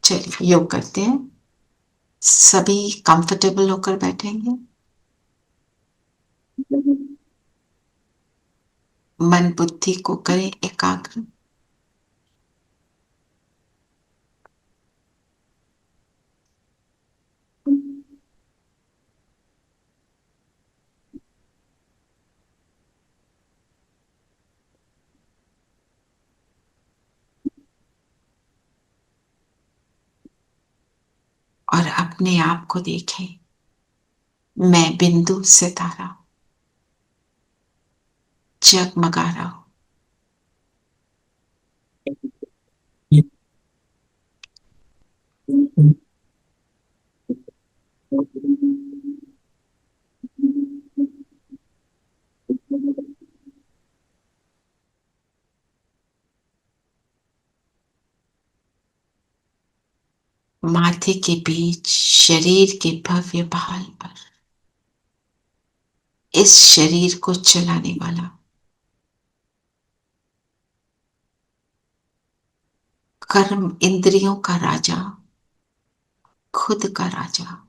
चलिए योग करते हैं। सभी कंफर्टेबल होकर बैठेंगे। मन बुद्धि को करें एकाग्र। और अपने आप को देखें। मैं बिंदु सितारा जगमगा रहा हूं। माथे के बीच शरीर के भव्य भाल पर इस शरीर को चलाने वाला कर्म इंद्रियों का राजा, खुद का राजा।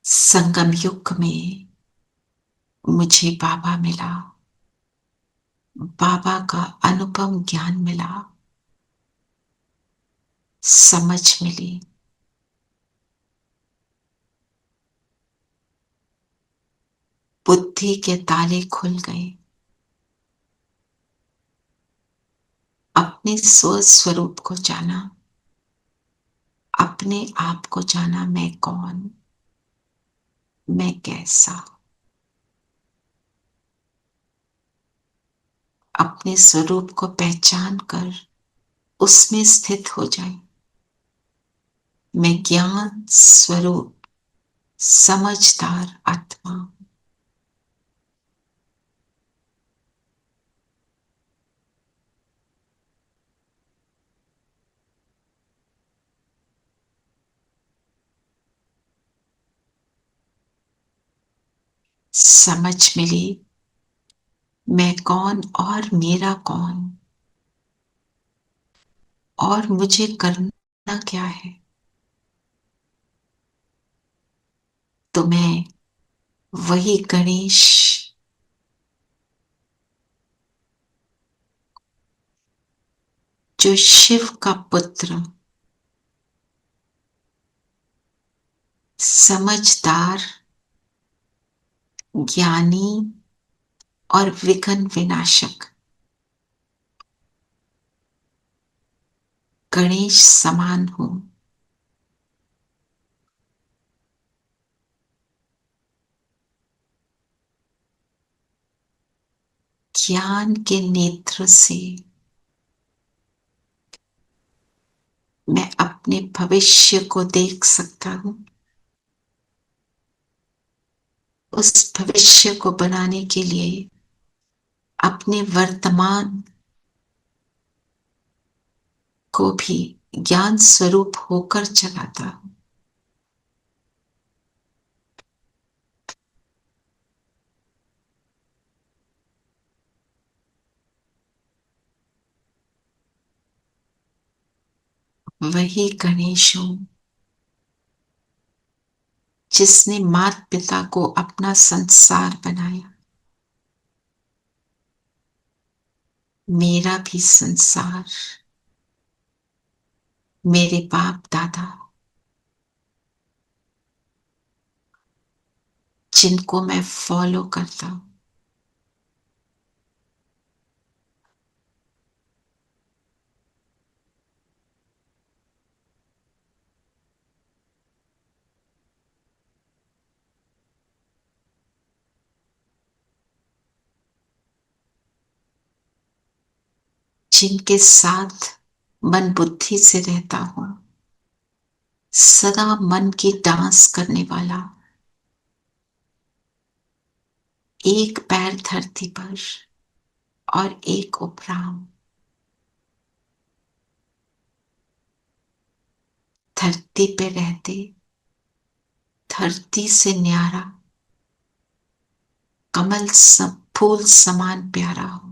संगम युग में मुझे बाबा मिला। बाबा का अनुपम ज्ञान मिला। समझ मिली। बुद्धि के ताले खुल गए। अपने स्वस्वरूप को जाना। अपने आप को जाना। मैं कौन, मैं कैसा। अपने स्वरूप को पहचान कर उसमें स्थित हो जाए। मैं ज्ञान स्वरूप समझदार आत्मा। समझ मिली। मैं कौन और मेरा कौन, और मुझे करना क्या है। तो मैं वही गणेश, जो शिव का पुत्र, समझदार, ज्ञानी और विघ्न विनाशक गणेश समान हूं। ज्ञान के नेत्र से मैं अपने भविष्य को देख सकता हूं। उस भविष्य को बनाने के लिए अपने वर्तमान को भी ज्ञान स्वरूप होकर चलाता हूं। वही गणेश हूं जिसने माता पिता को अपना संसार बनाया। मेरा भी संसार मेरे बाप दादा, जिनको मैं फॉलो करता हूं, जिनके साथ मन बुद्धि से रहता हूं, सदा मन की डांस करने वाला, एक पैर धरती पर और एक उपराम। धरती पे रहते धरती से न्यारा कमल सब फूल समान प्यारा हो।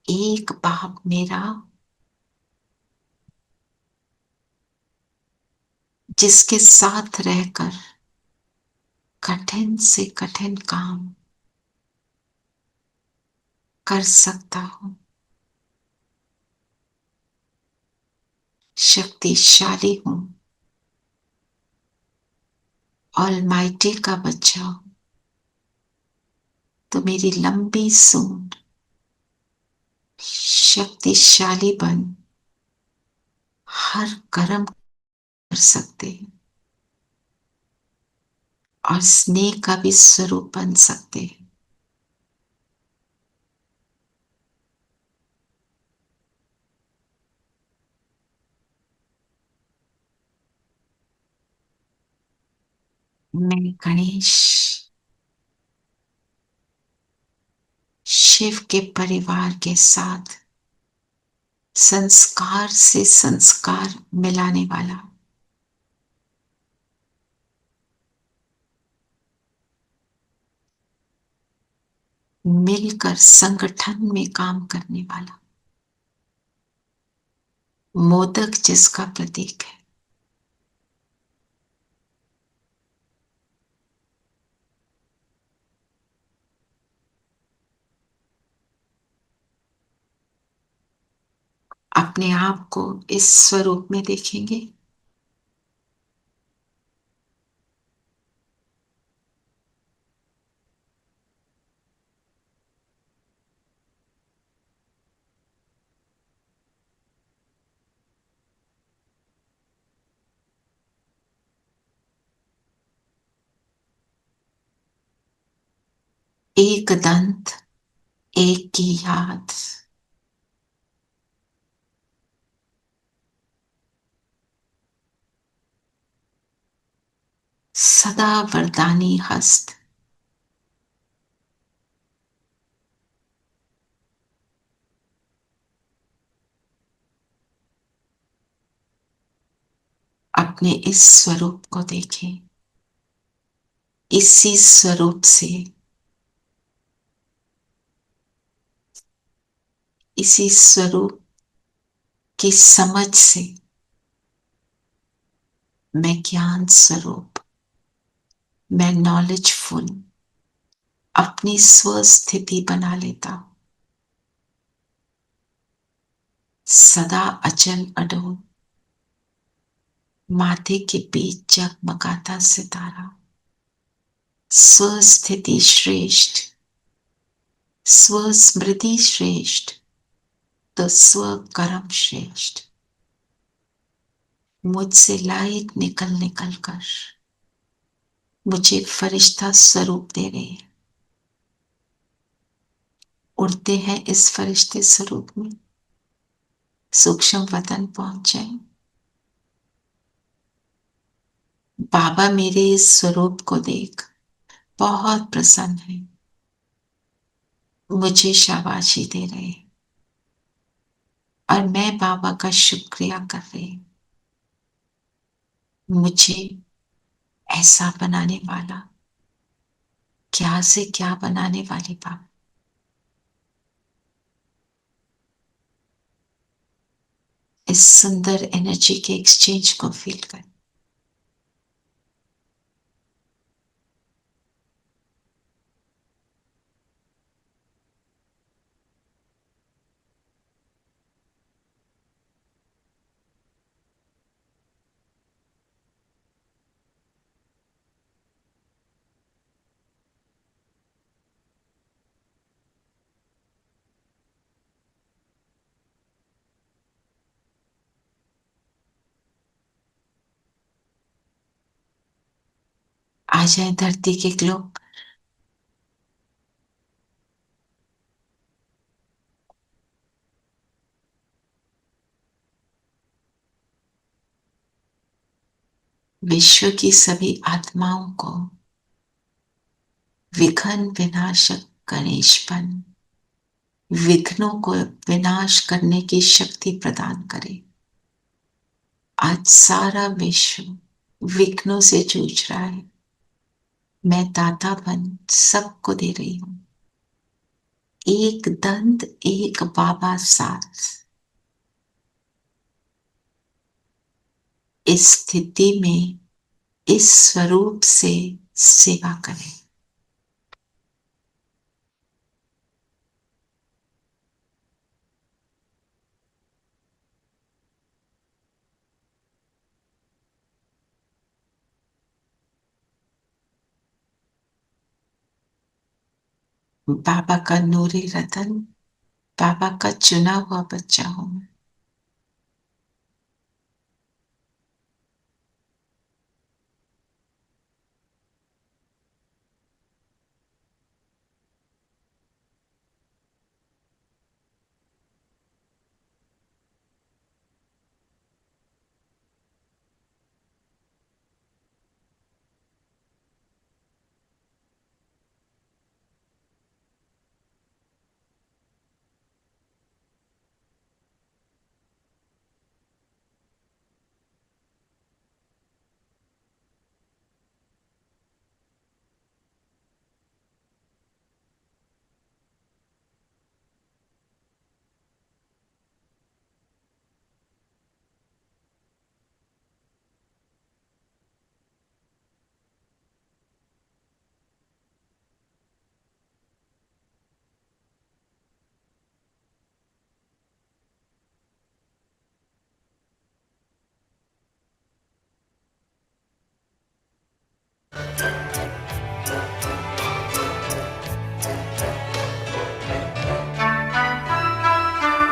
एक बाप मेरा जिसके साथ रहकर कठिन से कठिन काम कर सकता हूं। शक्तिशाली हूं, ऑलमाइटी का बच्चा हूं। तो मेरी लंबी सूंड शक्तिशाली बन हर कर्म कर सकते हैं और स्नेह का भी स्वरूप बन सकते हैं। मैं गणेश शिव के परिवार के साथ संस्कार से संस्कार मिलाने वाला मिलकर संगठन में काम करने वाला मोदक जिसका प्रतीक है। अपने आप को इस स्वरूप में देखेंगे। एक दंत एक की याद, सदा वरदानी हस्त, अपने इस स्वरूप को देखें। इसी स्वरूप से, इसी स्वरूप की समझ से मैं ज्ञान स्वरूप, मैं नॉलेजफुल अपनी स्वस्थिति बना लेता हूं। सदा अचल अडोल माथे के बीच जगमगाता सितारा, स्वस्थिति श्रेष्ठ, स्वस्मृति श्रेष्ठ, तो स्वकर्म श्रेष्ठ। मुझसे लाइट निकल निकल कर मुझे फरिश्ता स्वरूप दे रहे हैं। उड़ते हैं इस फरिश्ते स्वरूप में, सूक्ष्म वतन पहुंच जाए। बाबा मेरे इस स्वरूप को देख बहुत प्रसन्न है, मुझे शाबाशी दे रहे हैं और मैं बाबा का शुक्रिया कर रही हूं। मुझे ऐसा बनाने वाला, क्या से क्या बनाने वाले बाबा, इस सुंदर एनर्जी के एक्सचेंज को फील कर। आ जाए धरती के ग्लोब, विश्व की सभी आत्माओं को विघ्न विनाशक गणेशपन विघ्नों को विनाश करने की शक्ति प्रदान करे। आज सारा विश्व विघ्नों से जूझ रहा है, मैं दातापन सबको दे रही हूं। एक दंत एक बाबा साथ। इस स्थिति में इस स्वरूप से सेवा करें। बाबा का नूरी रतन, बाबा का चुना हुआ बच्चा हूं मैं।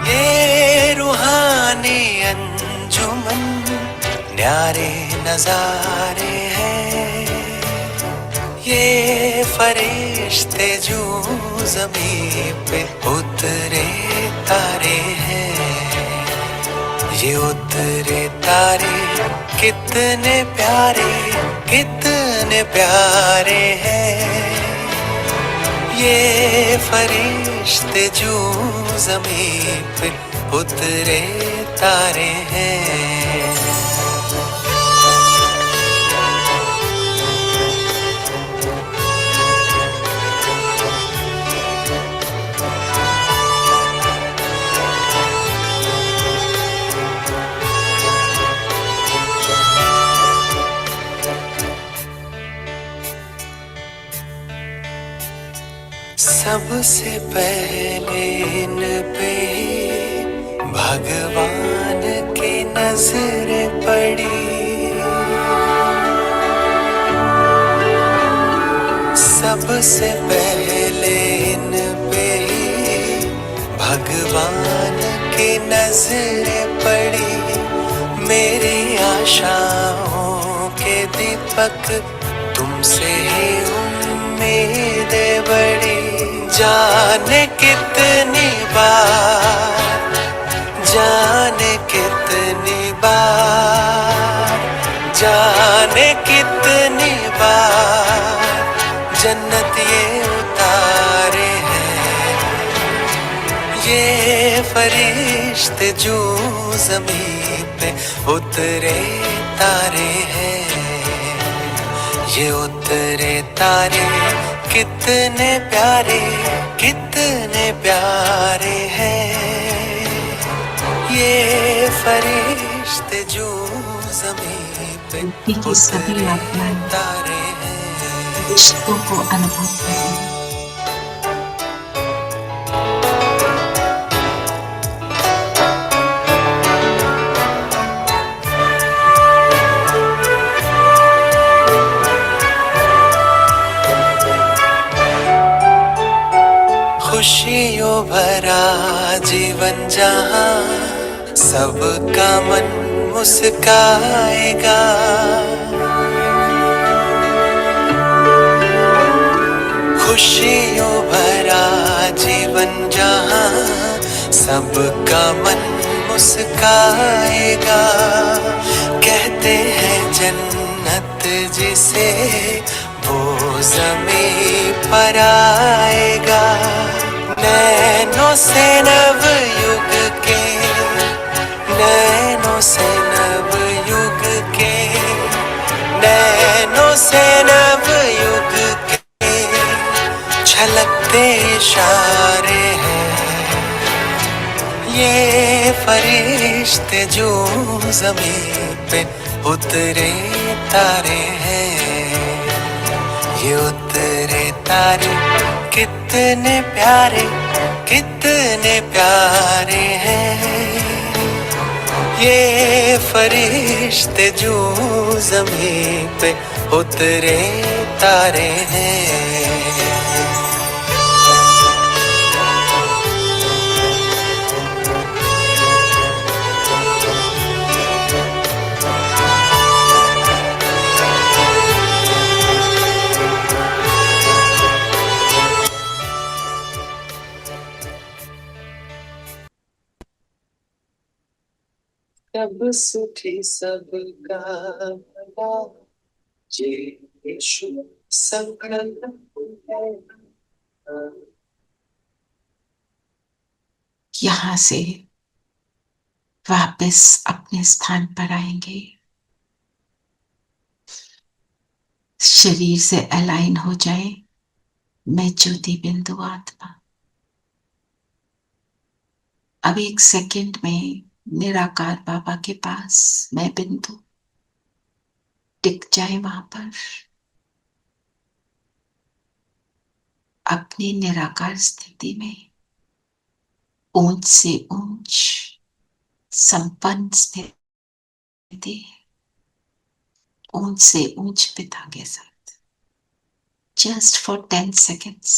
ये रूहानी अंजुमन न्यारे नजारे हैं, ये फरिश्ते जो ज़मीं पे उतरे तारे हैं। ये उतरे तारे कितने प्यारे हैं। ये फरिश्ते जो ज़मीं पे उतरे तारे हैं। सबसे पहले इन पे भगवान की नजर पड़ी। सबसे पहले इन पे भगवान की नजर पड़ी। मेरी आशाओं के दीपक तुमसे ही उम्मीदें बड़ी। जाने कितनी बार जन्नत ये उतारे हैं। ये फरिश्ते जो ज़मीं पे उतरे तारे हैं। ये उतरे तारे कितने प्यारे हैं। ये फरिश्ते जो ज़मीं पे उतरे तारे हैं। रिश्तों को अनुभव करें। खुशियों भरा जीवन जहाँ सबका मन मुस्काएगा। खुशियों भरा जीवन जहाँ सबका मन मुस्काएगा। कहते हैं जन्नत जिसे वो ज़मीं पर आएगा। नैनों से नव युग के, नैनों से नव युग के, नैनों से नव युग के छलकते इशारे हैं। ये फरिश्ते जो ज़मीं पे उतरे तारे हैं, ये उतरे तारे कितने प्यारे, कितने प्यारे हैं। ये फरिश्ते जो ज़मीं पे उतरे तारे हैं। सब सुखी सबका भला, जे यीशु संकल्प है। यहाँ से वापस अपने स्थान पर आएंगे, शरीर से अलाइन हो जाए। मैं ज्योति बिंदु आत्मा। अब एक सेकंड में निराकार बाबा के पास मैं बिंदु टिक जाए वहां पर, अपनी निराकार स्थिति में ऊंच से ऊंच संपन्न स्थिति, ऊंच से ऊंच पिता के साथ, जस्ट फॉर 10 seconds।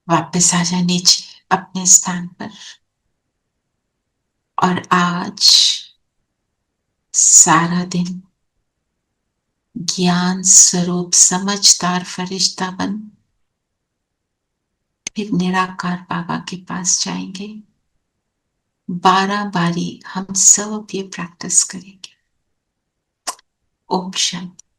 वापस आ जाए नीचे अपने स्थान पर। और आज सारा दिन ज्ञान स्वरूप समझदार फरिश्ता बन फिर निराकार बाबा के पास जाएंगे। 12 बारी हम सब ये प्रैक्टिस करेंगे। ओम शांति।